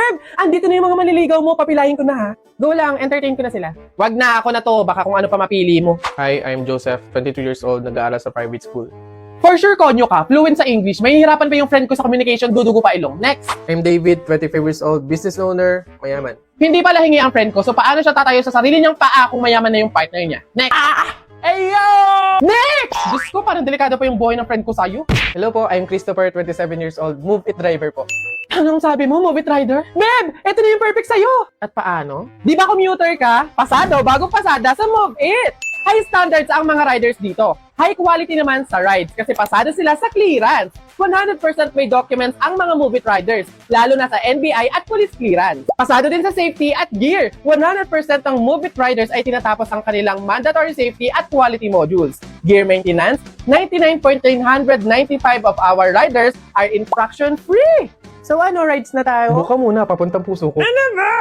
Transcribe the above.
Beb! Andito na yung mga manliligaw mo. Papilayin ko na ha. Go lang, entertain ko na sila. Wag na, ako na to. Baka kung ano pa mapili mo. Hi, I'm Joseph, 22 years old, nag-aaral sa private school. For sure, konyo ka. Fluent sa English. Mahihirapan pa yung friend ko sa communication, dudugo pa ilong. Next! I'm David, 25 years old, business owner, mayaman. Hindi pala hingi ang friend ko, so paano siya tatayo sa sarili niyang paa kung mayaman na yung partner niya? Next! Ayo! Next! Diyos ko, parang delikado pa yung buhay ng friend ko sa'yo. Hello po, I'm Christopher, 27 years old, Move It driver po. Anong sabi mo, Move It Rider? Beb, ito na yung perfect sa'yo! At paano? Di ba commuter ka? Pasado, bagong pasada sa Move It! High standards ang mga riders dito. High quality naman sa rides kasi pasado sila sa clearance. 100% may documents ang mga Move It riders, lalo na sa NBI at police clearance. Pasado din sa safety at gear. 100% ng Move It riders ay tinatapos ang kanilang mandatory safety at quality modules. Gear maintenance, 99.995 of our riders are infraction free. So ano, rides na tayo? Buka muna, papuntang puso ko. Ano ba?